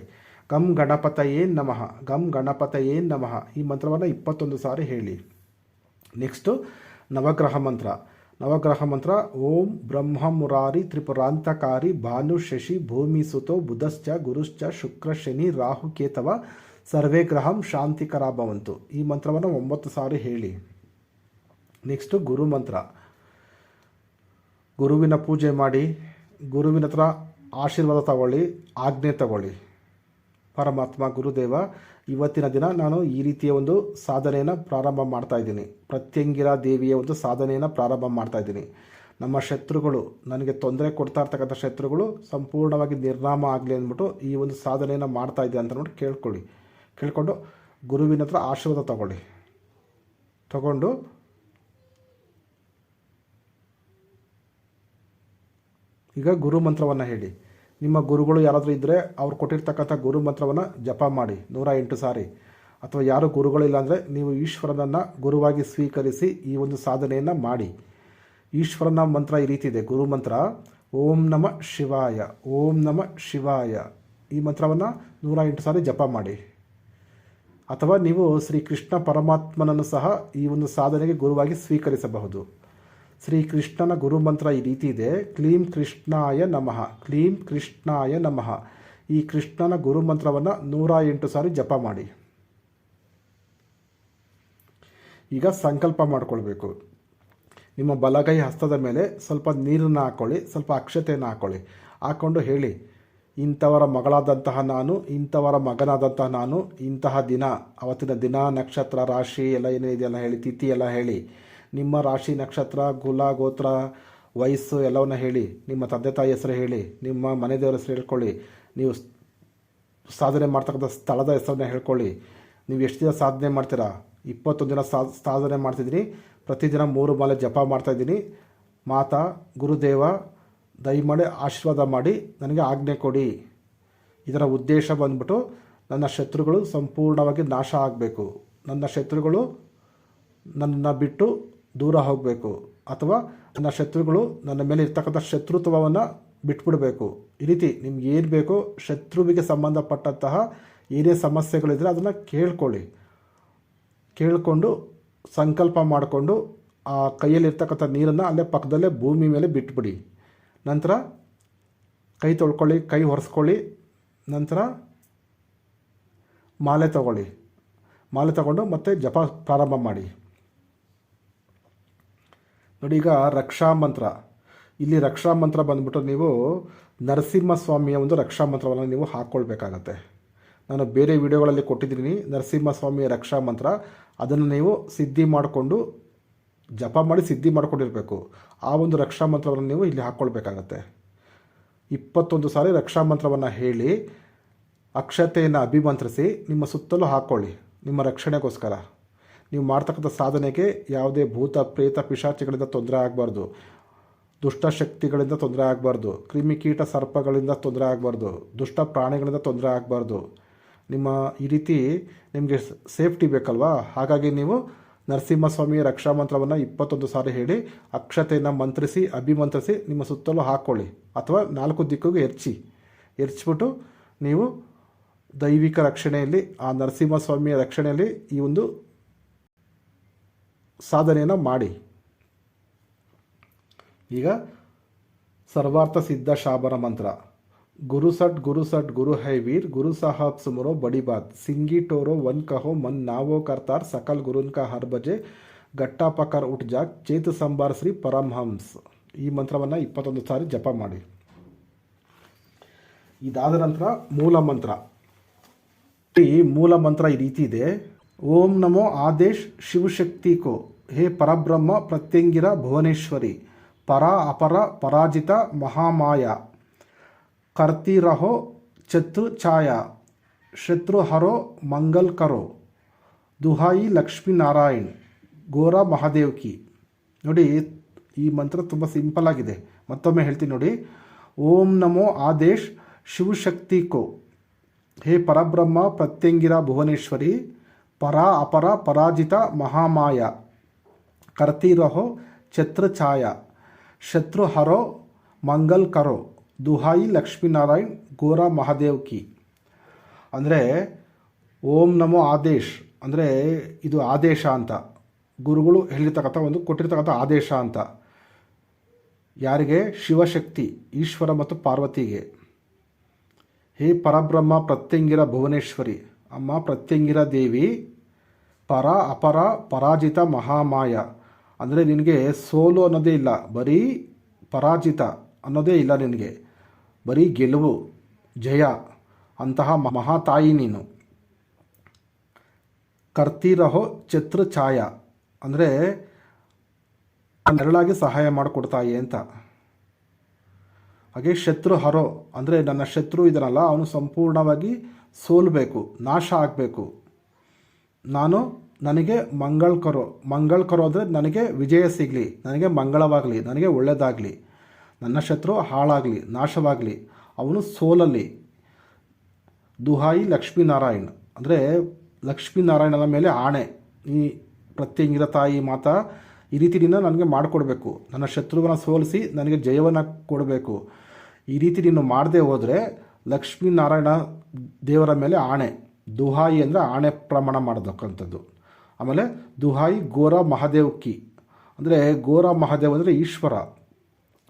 ಗಂ ಗಣಪತಯೇ ನಮಃ, ಗಂ ಗಣಪತಯೇ ನಮಃ ಈ ಮಂತ್ರವನ್ನು 21 ಸಾರಿ ಹೇಳಿ. ನೆಕ್ಸ್ಟು ನವಗ್ರಹ ಮಂತ್ರ. ಓಂ ಬ್ರಹ್ಮ ಮುರಾರಿ ತ್ರಿಪುರಾಂತಕಾರಿ ಭಾನು ಶಶಿ ಭೂಮಿ ಸುತೋ ಬುಧಶ್ಚ ಗುರುಶ್ಚ ಶುಕ್ರ ಶನಿ ರಾಹು ಕೇತವ ಸರ್ವೇ ಗ್ರಹಂ ಶಾಂತಿಕರಾಭವಂತು ಈ ಮಂತ್ರವನ್ನು 9 ಸಾರಿ ಹೇಳಿ. ನೆಕ್ಸ್ಟು ಗುರುಮಂತ್ರ. ಗುರುವಿನ ಪೂಜೆ ಮಾಡಿ, ಗುರುವಿನ ಹತ್ರ ಆಶೀರ್ವಾದ ತಗೊಳ್ಳಿ, ಆಜ್ಞೆ ತಗೊಳ್ಳಿ. ಪರಮಾತ್ಮ ಗುರುದೇವ, ಇವತ್ತಿನ ದಿನ ನಾನು ಈ ರೀತಿಯ ಒಂದು ಸಾಧನೆಯನ್ನು ಪ್ರಾರಂಭ ಮಾಡ್ತಾಯಿದ್ದೀನಿ. ಪ್ರತ್ಯಂಗಿರ ದೇವಿಯ ಒಂದು ಸಾಧನೆಯನ್ನು ಪ್ರಾರಂಭ ಮಾಡ್ತಾಯಿದ್ದೀನಿ. ನಮ್ಮ ಶತ್ರುಗಳು, ನನಗೆ ತೊಂದರೆ ಕೊಡ್ತಾ ಇರ್ತಕ್ಕಂಥ ಶತ್ರುಗಳು ಸಂಪೂರ್ಣವಾಗಿ ನಿರ್ನಾಮ ಆಗಲಿ ಅಂದ್ಬಿಟ್ಟು ಈ ಒಂದು ಸಾಧನೆಯನ್ನು ಮಾಡ್ತಾಯಿದ್ದೆ ಅಂತ ನೋಡಿ ಕೇಳಿಕೊಂಡು ಗುರುವಿನ ಹತ್ರ ಆಶೀರ್ವಾದ ತಗೊಂಡು ಈಗ ಗುರು ಮಂತ್ರವನ್ನು ಹೇಳಿ. ನಿಮ್ಮ ಗುರುಗಳು ಯಾರಾದರೂ ಇದ್ದರೆ ಅವ್ರು ಕೊಟ್ಟಿರ್ತಕ್ಕಂಥ ಗುರು ಮಂತ್ರವನ್ನು ಜಪ ಮಾಡಿ 108 ಸಾರಿ. ಅಥವಾ ಯಾರು ಗುರುಗಳಿಲ್ಲ ಅಂದರೆ ನೀವು ಈಶ್ವರನನ್ನು ಗುರುವಾಗಿ ಸ್ವೀಕರಿಸಿ ಈ ಒಂದು ಸಾಧನೆಯನ್ನು ಮಾಡಿ. ಈಶ್ವರನ ಮಂತ್ರ ಈ ರೀತಿ ಇದೆ. ಗುರು ಮಂತ್ರ ಓಂ ನಮ ಶಿವಾಯ, ಓಂ ನಮ ಶಿವಾಯ ಈ ಮಂತ್ರವನ್ನು 108 ಸಾರಿ ಜಪ ಮಾಡಿ. ಅಥವಾ ನೀವು ಶ್ರೀಕೃಷ್ಣ ಪರಮಾತ್ಮನನ್ನು ಸಹ ಈ ಒಂದು ಸಾಧನೆಗೆ ಗುರುವಾಗಿ ಸ್ವೀಕರಿಸಬಹುದು. ಶ್ರೀಕೃಷ್ಣನ ಗುರುಮಂತ್ರ ಈ ರೀತಿ ಇದೆ: ಕ್ಲೀಂ ಕೃಷ್ಣಾಯ ನಮಃ, ಕ್ಲೀಂ ಕೃಷ್ಣಾಯ ನಮಃ. ಈ ಕೃಷ್ಣನ ಗುರುಮಂತ್ರವನ್ನು 108 ಸಾರಿ ಜಪ ಮಾಡಿ. ಈಗ ಸಂಕಲ್ಪ ಮಾಡಿಕೊಳ್ಬೇಕು. ನಿಮ್ಮ ಬಲಗೈ ಹಸ್ತದ ಮೇಲೆ ಸ್ವಲ್ಪ ನೀರನ್ನು ಹಾಕ್ಕೊಳ್ಳಿ, ಸ್ವಲ್ಪ ಅಕ್ಷತೆಯನ್ನು ಹಾಕ್ಕೊಂಡು ಹೇಳಿ: ಇಂಥವರ ಮಗಳಾದಂತಹ ನಾನು, ಇಂಥವರ ಮಗನಾದಂತಹ ನಾನು, ಇಂತಹ ದಿನ, ಅವತ್ತಿನ ದಿನ, ನಕ್ಷತ್ರ, ರಾಶಿ ಎಲ್ಲ ಏನೇನಿದೆಯಲ್ಲ ಹೇಳಿ, ತಿಥಿ ಎಲ್ಲ ಹೇಳಿ, ನಿಮ್ಮ ರಾಶಿ, ನಕ್ಷತ್ರ, ಕುಲ, ಗೋತ್ರ, ವಯಸ್ಸು ಎಲ್ಲವನ್ನ ಹೇಳಿ, ನಿಮ್ಮ ತಂದೆ ತಾಯಿ ಹೆಸರು ಹೇಳಿ, ನಿಮ್ಮ ಮನೆ ದೇವರ ಹೆಸರು ಹೇಳ್ಕೊಳ್ಳಿ, ನೀವು ಸಾಧನೆ ಮಾಡ್ತಕ್ಕಂಥ ಸ್ಥಳದ ಹೆಸರನ್ನ ಹೇಳ್ಕೊಳ್ಳಿ. ನೀವು ಎಷ್ಟು ದಿನ ಸಾಧನೆ ಮಾಡ್ತೀರಾ? 21 ದಿನ ಸಾಧನೆ ಮಾಡ್ತಿದ್ದೀನಿ. ಪ್ರತಿದಿನ 3 ಮಾಲೆ ಜಪ ಮಾಡ್ತಾಯಿದ್ದೀನಿ. ಮಾತಾ, ಗುರುದೇವ, ದಯಮಾಡಿ ಆಶೀರ್ವಾದ ಮಾಡಿ ನನಗೆ ಆಜ್ಞೆ ಕೊಡಿ. ಇದರ ಉದ್ದೇಶ ಬಂದ್ಬಿಟ್ಟು ನನ್ನ ಶತ್ರುಗಳು ಸಂಪೂರ್ಣವಾಗಿ ನಾಶ ಆಗಬೇಕು, ನನ್ನ ಶತ್ರುಗಳು ನನ್ನನ್ನು ಬಿಟ್ಟು ದೂರ ಹೋಗಬೇಕು, ಅಥವಾ ನನ್ನ ಶತ್ರುಗಳು ನನ್ನ ಮೇಲೆ ಇರ್ತಕ್ಕಂಥ ಶತ್ರುತ್ವವನ್ನು ಬಿಟ್ಬಿಡಬೇಕು. ಈ ರೀತಿ ನಿಮ್ಗೆ ಏನು ಬೇಕೋ, ಶತ್ರುವಿಗೆ ಸಂಬಂಧಪಟ್ಟಂತಹ ಏನೇ ಸಮಸ್ಯೆಗಳಿದ್ರೆ ಅದನ್ನು ಕೇಳಿಕೊಂಡು ಸಂಕಲ್ಪ ಮಾಡಿಕೊಂಡು ಆ ಕೈಯಲ್ಲಿರ್ತಕ್ಕಂಥ ನೀರನ್ನು ಅಲ್ಲೇ ಪಕ್ಕದಲ್ಲೇ ಭೂಮಿ ಮೇಲೆ ಬಿಟ್ಬಿಡಿ. ನಂತರ ಕೈ ತೊಳ್ಕೊಳ್ಳಿ, ಕೈ ಒರೆಸ್ಕೊಳ್ಳಿ. ನಂತರ ಮಾಲೆ ತಗೊಂಡು ಮತ್ತೆ ಜಪ ಪ್ರಾರಂಭ ಮಾಡಿ. ನೋಡಿ, ಈಗ ರಕ್ಷಾ ಮಂತ್ರ, ಇಲ್ಲಿ ರಕ್ಷಾ ಮಂತ್ರ ಬಂದ್ಬಿಟ್ಟು ನೀವು ನರಸಿಂಹಸ್ವಾಮಿಯ ಒಂದು ರಕ್ಷಾ ಮಂತ್ರವನ್ನು ನೀವು ಹಾಕ್ಕೊಳ್ಬೇಕಾಗತ್ತೆ. ನಾನು ಬೇರೆ ವಿಡಿಯೋಗಳಲ್ಲಿ ಕೊಟ್ಟಿದ್ದೀನಿ ನರಸಿಂಹಸ್ವಾಮಿಯ ರಕ್ಷಾ ಮಂತ್ರ. ಅದನ್ನು ನೀವು ಸಿದ್ಧಿ ಮಾಡಿಕೊಂಡು ಜಪ ಮಾಡಿ ಸಿದ್ಧಿ ಮಾಡ್ಕೊಂಡಿರಬೇಕು. ಆ ಒಂದು ರಕ್ಷಾ ಮಂತ್ರವನ್ನು ನೀವು ಇಲ್ಲಿ ಹಾಕ್ಕೊಳ್ಬೇಕಾಗತ್ತೆ. 21 ಸಾರಿ ರಕ್ಷಾ ಮಂತ್ರವನ್ನು ಹೇಳಿ ಅಕ್ಷತೆಯನ್ನು ಅಭಿಮಂತ್ರಿಸಿ ನಿಮ್ಮ ಸುತ್ತಲೂ ಹಾಕ್ಕೊಳ್ಳಿ. ನಿಮ್ಮ ರಕ್ಷಣೆಗೋಸ್ಕರ, ನೀವು ಮಾಡ್ತಕ್ಕಂಥ ಸಾಧನೆಗೆ ಯಾವುದೇ ಭೂತ ಪ್ರೇತ ಪಿಶಾಚಿಗಳಿಂದ ತೊಂದರೆ ಆಗಬಾರ್ದು, ದುಷ್ಟಶಕ್ತಿಗಳಿಂದ ತೊಂದರೆ ಆಗಬಾರ್ದು, ಕ್ರಿಮಿಕೀಟ ಸರ್ಪಗಳಿಂದ ತೊಂದರೆ ಆಗಬಾರ್ದು, ದುಷ್ಟ ಪ್ರಾಣಿಗಳಿಂದ ತೊಂದರೆ ಆಗಬಾರ್ದು. ನಿಮ್ಮ ಈ ರೀತಿ ನಿಮಗೆ ಸೇಫ್ಟಿ ಬೇಕಲ್ವಾ? ಹಾಗಾಗಿ ನೀವು ನರಸಿಂಹಸ್ವಾಮಿಯ ರಕ್ಷಾ ಮಂತ್ರವನ್ನು 21 ಸಾರಿ ಹೇಳಿ ಅಕ್ಷತೆಯನ್ನು ಮಂತ್ರಿಸಿ ಅಭಿಮಂತ್ರಿಸಿ ನಿಮ್ಮ ಸುತ್ತಲೂ ಹಾಕ್ಕೊಳ್ಳಿ, ಅಥವಾ 4 ದಿಕ್ಕಿಗೂ ಎರಚಿಬಿಟ್ಟು ನೀವು ದೈವಿಕ ರಕ್ಷಣೆಯಲ್ಲಿ, ಆ ನರಸಿಂಹಸ್ವಾಮಿಯ ರಕ್ಷಣೆಯಲ್ಲಿ ಈ ಒಂದು ಸಾಧನೆಯನ್ನು ಮಾಡಿ. ಈಗ ಸರ್ವಾರ್ಥ ಸಿದ್ಧ ಶಾಬರ ಮಂತ್ರ: ಗುರು ಸಟ್ ಗುರು ಹೈ ವೀರ್, ಗುರು ಸಾಹಬ್ ಸುಮರೋ ಬಡಿ ಬಾತ್, ಸಿಂಗಿ ಟೋರೋ ವನ್ ಕಹೋ ಮನ್ ನಾವೋ ಕರ್ತಾರ್, ಸಕಲ್ ಗುರುನ್ ಕಾ ಹರ್ ಬಜೆ, ಗಟ್ಟಾ ಪಕರ್ ಉಟ್ ಜಾಗ್, ಚೇತು ಸಂಬಾರ್ ಶ್ರೀ ಪರಮಹಂಸ್. ಈ ಮಂತ್ರವನ್ನು 21 ಸಾರಿ ಜಪ ಮಾಡಿ. ಇದಾದ ನಂತರ ಮೂಲ ಮಂತ್ರ. ಈ ಮೂಲ ಮಂತ್ರ ಈ ರೀತಿ ಇದೆ: ಓಂ ನಮೋ ಆದೇಶ್ ಶಿವಶಕ್ತಿ ಕೋ, ಹೇ ಪರಬ್ರಹ್ಮ ಪ್ರತ್ಯಂಗಿರ ಭುವನೇಶ್ವರಿ, ಪರಾ ಅಪರ ಪರಾಜಿತ ಮಹಾಮಾಯ, करती रहो चतु छाया, शत्रु हरो मंगल करो, दुहाई लक्ष्मी नारायण, ಗೋರಾ ಮಹಾದೇವ್ ಕಿ. ನೋಡಿ, ಈ ಮಂತ್ರ ತುಂಬ ಸಿಂಪಲ್ ಆಗಿದೆ. ಮತ್ತೊಮ್ಮೆ ಹೇಳ್ತೀನಿ ನೋಡಿ: ಓಂ ನಮೋ ಆದೇಶ್ ಶಿವಶಕ್ತಿ ಕೋ, ಹೇ ಪರಬ್ರಹ್ಮ ಪ್ರತ್ಯಂಗಿರ ಭುವನೇಶ್ವರಿ, ಪರಾ ಅಪರ ಪರಾಜಿತ ಮಹಾಮಾಯ, ಕರ್ತಿ ರಹೋ ಛತ್ರ ಛಾಯ, ಶತ್ರು ಹರೋ ಮಂಗಲ್ ಕರೋ, ದುಹಾಯಿ ಲಕ್ಷ್ಮೀನಾರಾಯಣ್, ಗೋರಾ ಮಹಾದೇವ್ ಕಿ. ಅಂದರೆ ಓಂ ನಮೋ ಆದೇಶ್ ಅಂದರೆ ಇದು ಆದೇಶ ಅಂತ, ಗುರುಗಳು ಹೇಳಿರ್ತಕ್ಕಂಥ ಒಂದು ಕೊಟ್ಟಿರ್ತಕ್ಕಂಥ ಆದೇಶ ಅಂತ. ಯಾರಿಗೆ? ಶಿವಶಕ್ತಿ, ಈಶ್ವರ ಮತ್ತು ಪಾರ್ವತಿಗೆ. ಹೇ ಪರಬ್ರಹ್ಮ ಪ್ರತ್ಯಂಗಿರ ಭುವನೇಶ್ವರಿ, ಅಮ್ಮ ಪ್ರತ್ಯಂಗಿರ ದೇವಿ, ಪರ ಅಪರ ಪರಾಜಿತ ಮಹಾಮಾಯ ಅಂದರೆ ನಿನಗೆ ಸೋಲು ಅನ್ನೋದೇ ಇಲ್ಲ, ಬರೀ ಪರಾಜಿತ ಅನ್ನೋದೇ ಇಲ್ಲ ನಿನಗೆ, ಬರೀ ಗೆಲುವು ಜಯ ಅಂತಹ ಮಹಾತಾಯಿ ನೀನು. ಕರ್ತಿರಹೋ ಛತ್ರ ಛಾಯ ಅಂದರೆ ನೆರಳಾಗಿ ಸಹಾಯ ಮಾಡಿಕೊಡ್ತಾಯಿ ಅಂತ. ಹಾಗೆ ಶತ್ರು ಹರೋ ಅಂದರೆ ನನ್ನ ಶತ್ರು ಇದನ್ನಲ್ಲ, ಅವನು ಸಂಪೂರ್ಣವಾಗಿ ಸೋಲಬೇಕು, ನಾಶ ಆಗಬೇಕು. ನನಗೆ ಮಂಗಳ್ ಕರೋ ಅಂದರೆ ನನಗೆ ವಿಜಯ ಸಿಗಲಿ, ನನಗೆ ಮಂಗಳವಾಗಲಿ, ನನಗೆ ಒಳ್ಳೆಯದಾಗಲಿ. ನನ್ನ ಶತ್ರು ಹಾಳಾಗಲಿ, ನಾಶವಾಗಲಿ, ಅವನು ಸೋಲಲ್ಲಿ. ದುಹಾಯಿ ಲಕ್ಷ್ಮೀನಾರಾಯಣ್ ಅಂದರೆ ಲಕ್ಷ್ಮೀನಾರಾಯಣನ ಮೇಲೆ ಆಣೆ, ಈ ಪ್ರತ್ಯಂಗಿರ ತಾಯಿ ಮಾತಾ ಈ ರೀತಿ ನೀನು ನನಗೆ ಮಾಡಿಕೊಡ್ಬೇಕು, ನನ್ನ ಶತ್ರುವನ್ನು ಸೋಲಿಸಿ ನನಗೆ ಜಯವನ್ನು ಕೊಡಬೇಕು. ಈ ರೀತಿ ನೀನು ಮಾಡದೆ ಹೋದರೆ ಲಕ್ಷ್ಮೀನಾರಾಯಣ ದೇವರ ಮೇಲೆ ಆಣೆ, ದುಹಾಯಿ ಅಂದರೆ ಆಣೆ ಪ್ರಮಾಣ ಮಾಡತಕ್ಕಂಥದ್ದು. ಆಮೇಲೆ ದುಹಾಯಿ ಗೋರಾ ಮಹಾದೇವ್ ಕಿ ಅಂದರೆ ಗೋರಾ ಮಹಾದೇವ್ ಅಂದರೆ ಈಶ್ವರ.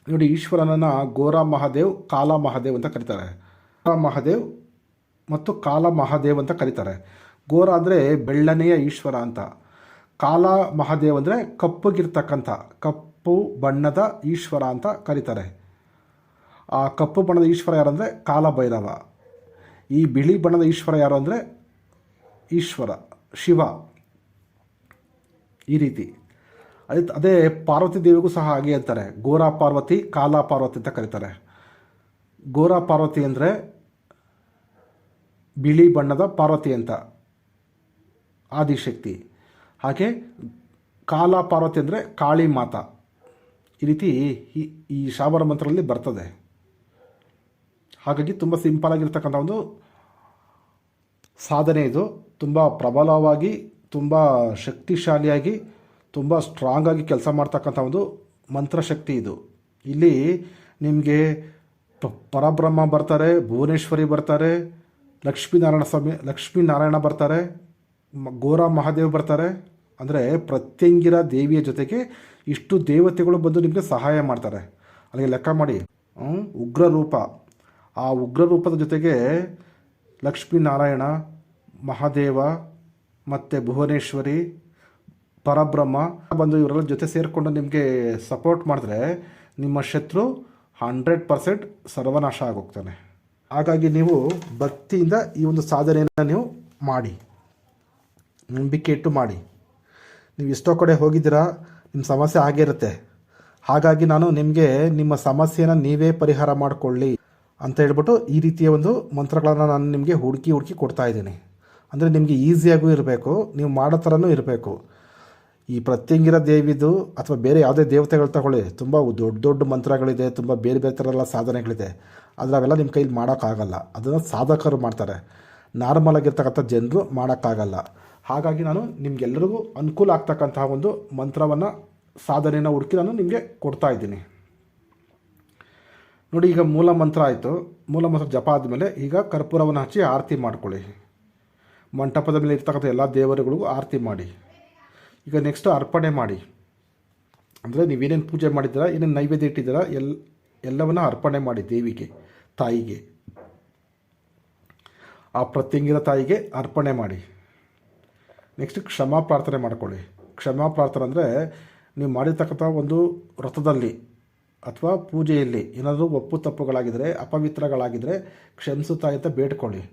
ನೋಡಿ, ಈಶ್ವರನನ್ನು ಗೋರಾ ಮಹಾದೇವ್, ಕಾಲ ಮಹಾದೇವ್ ಅಂತ ಕರೀತಾರೆ. ಗೋರಾ ಮಹಾದೇವ್ ಮತ್ತು ಕಾಲ ಮಹಾದೇವ್ ಅಂತ ಕರೀತಾರೆ. ಗೋರ ಅಂದರೆ ಬೆಳ್ಳನೆಯ ಈಶ್ವರ ಅಂತ. ಕಾಲ ಮಹಾದೇವ್ ಅಂದರೆ ಕಪ್ಪಗಿರ್ತಕ್ಕಂಥ, ಕಪ್ಪು ಬಣ್ಣದ ಈಶ್ವರ ಅಂತ ಕರೀತಾರೆ. ಆ ಕಪ್ಪು ಬಣ್ಣದ ಈಶ್ವರ ಯಾರಂದರೆ ಕಾಲಭೈರವ. ಈ ಬಿಳಿ ಬಣ್ಣದ ಈಶ್ವರ ಯಾರು ಅಂದರೆ ಈಶ್ವರ ಶಿವ. ಈ ರೀತಿ ಅದೇ ಪಾರ್ವತಿ ದೇವಿಗೂ ಸಹ ಹಾಗೆ ಅಂತಾರೆ. ಗೋರಾ ಪಾರ್ವತಿ, ಕಾಲ ಪಾರ್ವತಿ ಅಂತ ಕರೀತಾರೆ. ಗೋರಾ ಪಾರ್ವತಿ ಅಂದರೆ ಬಿಳಿ ಬಣ್ಣದ ಪಾರ್ವತಿ ಅಂತ, ಆದಿಶಕ್ತಿ. ಹಾಗೆ ಕಾಲ ಪಾರ್ವತಿ ಅಂದರೆ ಕಾಳಿ ಮಾತಾ. ಈ ರೀತಿ ಈ ಶಾಬರ ಮಂತ್ರದಲ್ಲಿ ಬರ್ತದೆ. ಹಾಗಾಗಿ ತುಂಬ ಸಿಂಪಲಾಗಿರ್ತಕ್ಕಂಥ ಒಂದು ಸಾಧನೆ ಇದು. ತುಂಬ ಪ್ರಬಲವಾಗಿ, ತುಂಬ ಶಕ್ತಿಶಾಲಿಯಾಗಿ, ತುಂಬ ಸ್ಟ್ರಾಂಗಾಗಿ ಕೆಲಸ ಮಾಡ್ತಕ್ಕಂಥ ಒಂದು ಮಂತ್ರಶಕ್ತಿ ಇದು. ಇಲ್ಲಿ ನಿಮಗೆ ಪರಬ್ರಹ್ಮ ಬರ್ತಾರೆ, ಭುವನೇಶ್ವರಿ ಬರ್ತಾರೆ, ಲಕ್ಷ್ಮೀನಾರಾಯಣ ಬರ್ತಾರೆ, ಗೋರಾ ಮಹಾದೇವ್ ಬರ್ತಾರೆ. ಅಂದರೆ ಪ್ರತ್ಯಂಗಿರ ದೇವಿಯ ಜೊತೆಗೆ ಇಷ್ಟು ದೇವತೆಗಳು ಬಂದು ನಿಮಗೆ ಸಹಾಯ ಮಾಡ್ತಾರೆ. ಅಲ್ಲಿಗೆ ಲೆಕ್ಕ ಮಾಡಿ, ಉಗ್ರ ರೂಪ. ಆ ಉಗ್ರ ರೂಪದ ಜೊತೆಗೆ ಲಕ್ಷ್ಮೀನಾರಾಯಣ, ಮಹಾದೇವ ಮತ್ತು ಭುವನೇಶ್ವರಿ, ಪರಬ್ರಹ್ಮ ಬಂದು ಇವರೆಲ್ಲ ಜೊತೆ ಸೇರಿಕೊಂಡು ನಿಮಗೆ ಸಪೋರ್ಟ್ ಮಾಡಿದ್ರೆ ನಿಮ್ಮ ಶತ್ರು 100% ಸರ್ವನಾಶ ಆಗೋಗ್ತಾನೆ. ಹಾಗಾಗಿ ನೀವು ಭಕ್ತಿಯಿಂದ ಈ ಒಂದು ಸಾಧನೆಯನ್ನು ನೀವು ಮಾಡಿ, ನಂಬಿಕೆ ಇಟ್ಟು ಮಾಡಿ. ನೀವು ಎಷ್ಟೋ ಕಡೆ ಹೋಗಿದ್ದೀರಾ, ನಿಮ್ಮ ಸಮಸ್ಯೆ ಆಗಿರುತ್ತೆ. ಹಾಗಾಗಿ ನಾನು ನಿಮಗೆ ನಿಮ್ಮ ಸಮಸ್ಯೆನ ನೀವೇ ಪರಿಹಾರ ಮಾಡಿಕೊಳ್ಳಿ ಅಂತ ಹೇಳ್ಬಿಟ್ಟು ಈ ರೀತಿಯ ಒಂದು ಮಂತ್ರಗಳನ್ನು ನಾನು ನಿಮಗೆ ಹುಡುಕಿ ಕೊಡ್ತಾ ಇದ್ದೀನಿ. ಅಂದರೆ ನಿಮಗೆ ಈಸಿಯಾಗೂ ಇರಬೇಕು, ನೀವು ಮಾಡೋ ಥರನೂ ಇರಬೇಕು. ಈ ಪ್ರತ್ಯಂಗಿರ ದೇವಿದು ಅಥವಾ ಬೇರೆ ಯಾವುದೇ ದೇವತೆಗಳು ತಗೊಳ್ಳಿ, ತುಂಬ ದೊಡ್ಡ ಮಂತ್ರಗಳಿದೆ, ತುಂಬ ಬೇರೆ ಥರ ಎಲ್ಲ ಸಾಧನೆಗಳಿದೆ. ಆದರೆ ಅವೆಲ್ಲ ನಿಮ್ಮ ಕೈಲಿ ಮಾಡೋಕ್ಕಾಗಲ್ಲ. ಅದನ್ನು ಸಾಧಕರು ಮಾಡ್ತಾರೆ, ನಾರ್ಮಲ್ ಆಗಿರ್ತಕ್ಕಂಥ ಜನರು ಮಾಡೋಕ್ಕಾಗಲ್ಲ. ಹಾಗಾಗಿ ನಾನು ನಿಮಗೆಲ್ಲರಿಗೂ ಅನುಕೂಲ ಆಗ್ತಕ್ಕಂತಹ ಒಂದು ಮಂತ್ರವನ್ನು, ಸಾಧನೆಯನ್ನು ಹುಡುಕಿ ನಾನು ನಿಮಗೆ ಕೊಡ್ತಾ ಇದ್ದೀನಿ. ನೋಡಿ, ಈಗ ಮೂಲ ಮಂತ್ರ ಆಯಿತು. ಮೂಲ ಮಂತ್ರ ಜಪ ಆದಮೇಲೆ ಈಗ ಕರ್ಪೂರವನ್ನು ಹಚ್ಚಿ ಆರತಿ ಮಾಡ್ಕೊಳ್ಳಿ. ಮಂಟಪದ ಮೇಲೆ ಇರ್ತಕ್ಕಂಥ ಎಲ್ಲ ದೇವರುಗಳಿಗೂ ಆರತಿ ಮಾಡಿ. ಈಗ ನೆಕ್ಸ್ಟು ಅರ್ಪಣೆ ಮಾಡಿ. ಅಂದರೆ ನೀವೇನೇನು ಪೂಜೆ ಮಾಡಿದ್ದೀರಾ, ಏನೇನು ನೈವೇದ್ಯ ಇಟ್ಟಿದ್ದೀರಾ, ಎಲ್ಲವನ್ನು ಅರ್ಪಣೆ ಮಾಡಿ ದೇವಿಗೆ, ತಾಯಿಗೆ, ಆ ಪ್ರತ್ಯಂಗಿರ ತಾಯಿಗೆ ಅರ್ಪಣೆ ಮಾಡಿ. ನೆಕ್ಸ್ಟ್ ಕ್ಷಮಾ ಪ್ರಾರ್ಥನೆ ಮಾಡ್ಕೊಳ್ಳಿ. ಕ್ಷಮಾ ಪ್ರಾರ್ಥನೆ ಅಂದರೆ ನೀವು ಮಾಡಿರ್ತಕ್ಕಂಥ ಒಂದು ವ್ರತದಲ್ಲಿ ಅಥವಾ ಪೂಜೆಯಲ್ಲಿ ಏನಾದರೂ ಒಪ್ಪು ತಪ್ಪುಗಳಾಗಿದ್ದರೆ, ಅಪವಿತ್ರಗಳಾಗಿದ್ದರೆ ಕ್ಷಮಿಸುತ್ತಾಯಿ ಅಂತ ಬೇಡ್ಕೊಳ್ಳಿ.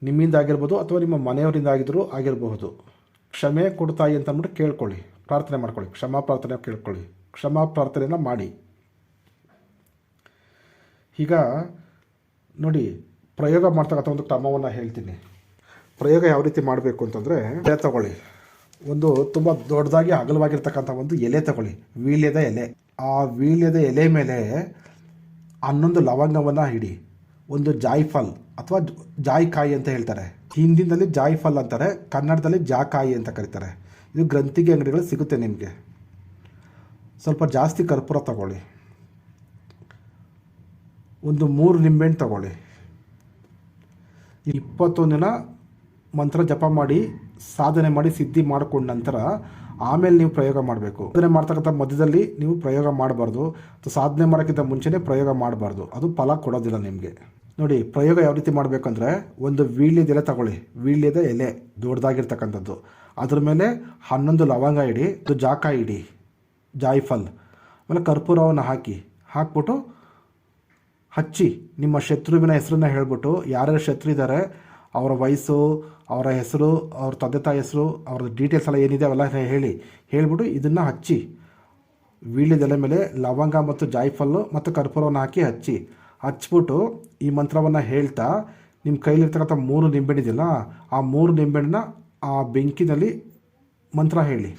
ನಿಮ್ಮಿಂದ ಆಗಿರ್ಬೋದು ಅಥವಾ ನಿಮ್ಮ ಮನೆಯವರಿಂದ ಆಗಿರಬಹುದು. ಕ್ಷಮೆ ಕೊಡ್ತಾಯಿ ಅಂತ ಅಂದ್ಬಿಟ್ಟು ಕೇಳ್ಕೊಳ್ಳಿ, ಪ್ರಾರ್ಥನೆ ಮಾಡ್ಕೊಳ್ಳಿ, ಕ್ಷಮಾ ಪ್ರಾರ್ಥನೆ ಕೇಳ್ಕೊಳ್ಳಿ, ಕ್ಷಮಾ ಪ್ರಾರ್ಥನೆಯನ್ನು ಮಾಡಿ. ಈಗ ನೋಡಿ, ಪ್ರಯೋಗ ಮಾಡ್ತಕ್ಕಂಥ ಒಂದು ಕ್ರಮವನ್ನು ಹೇಳ್ತೀನಿ. ಪ್ರಯೋಗ ಯಾವ ರೀತಿ ಮಾಡಬೇಕು ಅಂತಂದರೆ, ಎಲೆ ತಗೊಳ್ಳಿ, ಒಂದು ತುಂಬ ದೊಡ್ಡದಾಗಿ ಅಗಲವಾಗಿರ್ತಕ್ಕಂಥ ಒಂದು ಎಲೆ ತಗೊಳ್ಳಿ, ವೀಳ್ಯದ ಎಲೆ. ಆ ವೀಳ್ಯದ ಎಲೆ ಮೇಲೆ 11 ಲವಂಗವನ್ನು ಹಿಡಿ, ಒಂದು ಜಾಯ್ಫಲ್ ಅಥವಾ ಜಾಯಿಕಾಯಿ ಅಂತ ಹೇಳ್ತಾರೆ, ಹಿಂದಿನಲ್ಲಿ ಜಾಯ್ಫಲ್ ಅಂತಾರೆ, ಕನ್ನಡದಲ್ಲಿ ಜಾಕಾಯಿ ಅಂತ ಕರೀತಾರೆ. ಇದು ಗ್ರಂಥಿಗೆ ಅಂಗಡಿಗಳು ಸಿಗುತ್ತೆ ನಿಮಗೆ. ಸ್ವಲ್ಪ ಜಾಸ್ತಿ ಕರ್ಪೂರ ತಗೊಳ್ಳಿ, ಒಂದು 3 ನಿಂಬೆಹಣ್ಣು ತಗೊಳ್ಳಿ. 21 ದಿನ ಮಂತ್ರ ಜಪ ಮಾಡಿ, ಸಾಧನೆ ಮಾಡಿ, ಸಿದ್ಧಿ ಮಾಡಿಕೊಂಡ ನಂತರ ಆಮೇಲೆ ನೀವು ಪ್ರಯೋಗ ಮಾಡಬೇಕು. ಸಾಧನೆ ಮಾಡ್ತಕ್ಕಂಥ ಮಧ್ಯದಲ್ಲಿ ನೀವು ಪ್ರಯೋಗ ಮಾಡಬಾರ್ದು, ಅಥವಾ ಸಾಧನೆ ಮಾಡೋಕ್ಕಿಂತ ಮುಂಚೆನೇ ಪ್ರಯೋಗ ಮಾಡಬಾರ್ದು, ಅದು ಫಲ ಕೊಡೋದಿಲ್ಲ ನಿಮಗೆ. ನೋಡಿ, ಪ್ರಯೋಗ ಯಾವ ರೀತಿ ಮಾಡಬೇಕಂದ್ರೆ, ಒಂದು ವೀಳ್ಯದ ಎಲೆ ತಗೊಳ್ಳಿ, ವೀಳ್ಯದ ಎಲೆ ದೊಡ್ಡದಾಗಿರ್ತಕ್ಕಂಥದ್ದು, ಅದ್ರ ಮೇಲೆ 11 ಲವಂಗ ಇಡಿ, ಅದು ಜಾಕಾಯಿ ಇಡಿ, ಜಾಯ್ಫಲ್, ಆಮೇಲೆ ಕರ್ಪೂರವನ್ನು ಹಾಕ್ಬಿಟ್ಟು ಹಚ್ಚಿ, ನಿಮ್ಮ ಶತ್ರುವಿನ ಹೆಸರನ್ನ ಹೇಳ್ಬಿಟ್ಟು, ಯಾರ್ಯಾರು ಶತ್ರು ಇದ್ದಾರೆ ಅವರ ವಯಸ್ಸು, ಅವರ ಹೆಸರು, ಅವ್ರ ತಂದೆ ತಾಯಿ ಹೆಸರು, ಅವ್ರ ಡೀಟೇಲ್ಸ್ ಎಲ್ಲ ಏನಿದೆ ಅವೆಲ್ಲ ಹೇಳ್ಬಿಟ್ಟು ಇದನ್ನು ಹಚ್ಚಿ, ವೀಳ್ಯದ ಎಲೆ ಮೇಲೆ ಲವಂಗ ಮತ್ತು ಜಾಯ್ಫಲ್ಲು ಮತ್ತು ಕರ್ಪೂರವನ್ನು ಹಚ್ಬಿಟ್ಟು ಈ ಮಂತ್ರವನ್ನು ಹೇಳ್ತಾ, ನಿಮ್ಮ ಕೈಲಿರ್ತಕ್ಕಂಥ 3 ನಿಂಬೆಹಣ್ಣಿದೆಯಲ್ಲ, ಆ 3 ನಿಂಬೆಹಣ್ಣನ್ನ ಆ ಬೆಂಕಿನಲ್ಲಿ ಮಂತ್ರ ಹೇಳಿ.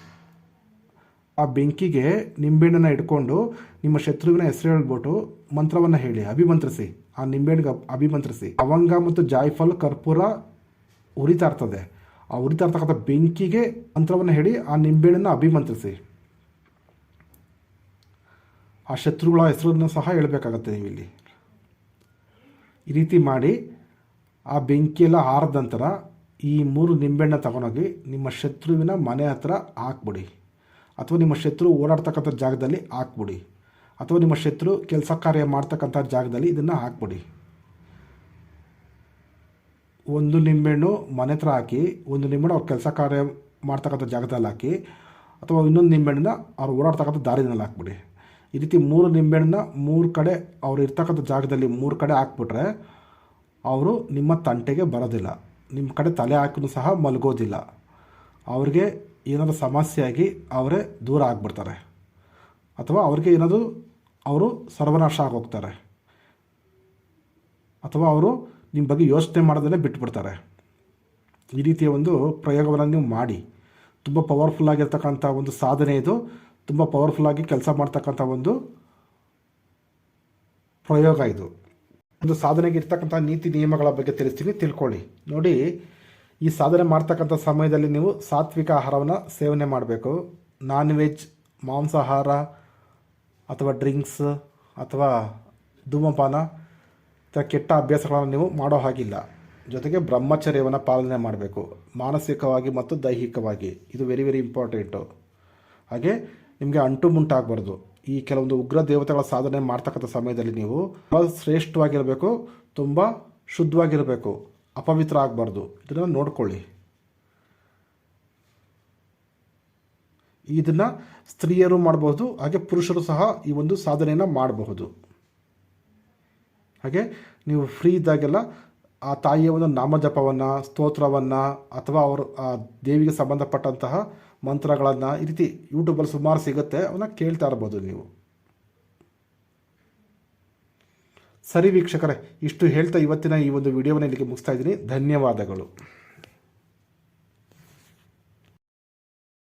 ಆ ಬೆಂಕಿಗೆ ನಿಂಬೆಹಣ್ಣನ್ನು ಇಟ್ಕೊಂಡು ನಿಮ್ಮ ಶತ್ರುವಿನ ಹೆಸರು ಹೇಳ್ಬಿಟ್ಟು ಮಂತ್ರವನ್ನು ಹೇಳಿ, ಅಭಿಮಂತ್ರಿಸಿ, ಆ ನಿಂಬೆಹಣ್ಣಿಗೆ ಅಭಿಮಂತ್ರಿಸಿ. ಲವಂಗ ಮತ್ತು ಜಾಯ್ಫಲ್ ಕರ್ಪೂರ ಉರಿತಾ ಇರ್ತದೆ, ಆ ಉರಿತಾ ಇರ್ತಕ್ಕಂಥ ಬೆಂಕಿಗೆ ಮಂತ್ರವನ್ನು ಹೇಳಿ ಆ ನಿಂಬೆಹಣ್ಣನ್ನು ಅಭಿಮಂತ್ರಿಸಿ. ಆ ಶತ್ರುಗಳ ಹೆಸರನ್ನು ಸಹ ಹೇಳಬೇಕಾಗತ್ತೆ ನೀವು ಇಲ್ಲಿ. ಈ ರೀತಿ ಮಾಡಿ ಆ ಬೆಂಕಿಯೆಲ್ಲ ಆರಿದ ನಂತರ ಈ 3 ನಿಂಬೆಹಣ್ಣ ತಗೊಂಡೋಗಿ ನಿಮ್ಮ ಶತ್ರುವಿನ ಮನೆ ಹತ್ರ ಹಾಕ್ಬಿಡಿ, ಅಥವಾ ನಿಮ್ಮ ಶತ್ರು ಓಡಾಡ್ತಕ್ಕಂಥ ಜಾಗದಲ್ಲಿ ಹಾಕ್ಬಿಡಿ, ಅಥವಾ ನಿಮ್ಮ ಶತ್ರು ಕೆಲಸ ಕಾರ್ಯ ಮಾಡ್ತಕ್ಕಂಥ ಜಾಗದಲ್ಲಿ ಇದನ್ನು ಹಾಕ್ಬಿಡಿ. 1 ನಿಂಬೆಹಣ್ಣು ಮನೆ ಹತ್ರ ಹಾಕಿ, 1 ನಿಂಬೆಹಣ್ಣು ಅವ್ರು ಕೆಲಸ ಕಾರ್ಯ ಮಾಡ್ತಕ್ಕಂಥ ಜಾಗದಲ್ಲಿ ಹಾಕಿ, ಅಥವಾ ಇನ್ನೊಂದು ನಿಂಬೆಹಣ್ಣನ್ನ ಅವ್ರು ಓಡಾಡ್ತಕ್ಕಂಥ ದಾರಿನಲ್ಲಿ ಹಾಕ್ಬಿಡಿ. ಈ ರೀತಿ 3 ನಿಂಬೆಹಣ್ಣನ್ನ 3 ಕಡೆ ಅವ್ರು ಇರ್ತಕ್ಕಂಥ ಜಾಗದಲ್ಲಿ 3 ಕಡೆ ಹಾಕ್ಬಿಟ್ರೆ ಅವರು ನಿಮ್ಮ ತಂಟೆಗೆ ಬರೋದಿಲ್ಲ, ನಿಮ್ಮ ಕಡೆ ತಲೆ ಹಾಕಿನೂ ಸಹ ಮಲಗೋದಿಲ್ಲ. ಅವ್ರಿಗೆ ಏನಾದರೂ ಸಮಸ್ಯೆಯಾಗಿ ಅವರೇ ದೂರ ಆಗಿಬಿಡ್ತಾರೆ, ಅಥವಾ ಅವ್ರಿಗೆ ಏನಾದರೂ ಅವರು ಸರ್ವನಾಶ ಆಗೋಗ್ತಾರೆ, ಅಥವಾ ಅವರು ನಿಮ್ಮ ಬಗ್ಗೆ ಯೋಚನೆ ಮಾಡೋದನ್ನೇ ಬಿಟ್ಬಿಡ್ತಾರೆ. ಈ ರೀತಿಯ ಒಂದು ಪ್ರಯೋಗವನ್ನು ನೀವು ಮಾಡಿ. ತುಂಬ ಪವರ್ಫುಲ್ಲಾಗಿರ್ತಕ್ಕಂಥ ಒಂದು ಸಾಧನೆ ಇದು, ತುಂಬ ಪವರ್ಫುಲ್ಲಾಗಿ ಕೆಲಸ ಮಾಡ್ತಕ್ಕಂಥ ಒಂದು ಪ್ರಯೋಗ ಇದು. ಒಂದು ಸಾಧನೆಗೆ ಇರ್ತಕ್ಕಂಥ ನೀತಿ ನಿಯಮಗಳ ಬಗ್ಗೆ ತಿಳಿಸ್ತೀನಿ, ತಿಳ್ಕೊಳ್ಳಿ. ನೋಡಿ, ಈ ಸಾಧನೆ ಮಾಡ್ತಕ್ಕಂಥ ಸಮಯದಲ್ಲಿ ನೀವು ಸಾತ್ವಿಕ ಆಹಾರವನ್ನು ಸೇವನೆ ಮಾಡಬೇಕು. ನಾನ್ ವೆಜ್, ಮಾಂಸಾಹಾರ ಅಥವಾ ಡ್ರಿಂಕ್ಸ್ ಅಥವಾ ಧೂಮಪಾನ ಅಥವಾ ಕೆಟ್ಟ ಅಭ್ಯಾಸಗಳನ್ನು ನೀವು ಮಾಡೋ ಹಾಗಿಲ್ಲ. ಜೊತೆಗೆ ಬ್ರಹ್ಮಚರ್ಯವನ್ನು ಪಾಲನೆ ಮಾಡಬೇಕು, ಮಾನಸಿಕವಾಗಿ ಮತ್ತು ದೈಹಿಕವಾಗಿ. ಇದು ವೆರಿ ವೆರಿ ಇಂಪಾರ್ಟೆಂಟು. ಹಾಗೆ ನಿಮಗೆ ಅಂಟು ಮುಂಟಾಗಬಾರ್ದು. ಈ ಕೆಲವೊಂದು ಉಗ್ರ ದೇವತೆಗಳ ಸಾಧನೆ ಮಾಡ್ತಕ್ಕಂಥ ಸಮಯದಲ್ಲಿ ನೀವು ತುಂಬ ಶ್ರೇಷ್ಠವಾಗಿರಬೇಕು, ತುಂಬ ಶುದ್ಧವಾಗಿರಬೇಕು, ಅಪವಿತ್ರ ಆಗಬಾರ್ದು. ಇದನ್ನು ನೋಡ್ಕೊಳ್ಳಿ. ಇದನ್ನು ಸ್ತ್ರೀಯರು ಮಾಡಬಹುದು, ಹಾಗೆ ಪುರುಷರು ಸಹ ಈ ಒಂದು ಸಾಧನೆಯನ್ನು ಮಾಡಬಹುದು. ಹಾಗೆ ನೀವು ಫ್ರೀ ಇದ್ದಾಗೆಲ್ಲ ಆ ತಾಯಿಯ ಒಂದು ನಾಮಜಪವನ್ನು, ಸ್ತೋತ್ರವನ್ನು, ಅಥವಾ ಅವರು ಆ ದೇವಿಗೆ ಸಂಬಂಧಪಟ್ಟಂತಹ ಮಂತ್ರಗಳನ್ನು ಈ ರೀತಿ ಯೂಟ್ಯೂಬಲ್ಲಿ ಸುಮಾರು ಸಿಗುತ್ತೆ, ಅವನ್ನ ಕೇಳ್ತಾ ಇರ್ಬೋದು ನೀವು. ಸರಿ ವೀಕ್ಷಕರೇ, ಇಷ್ಟು ಹೇಳ್ತಾ ಇವತ್ತಿನ ಈ ಒಂದು ವಿಡಿಯೋವನ್ನು ಇಲ್ಲಿಗೆ ಮುಗಿಸ್ತಾ ಇದ್ದೀನಿ. ಧನ್ಯವಾದಗಳು.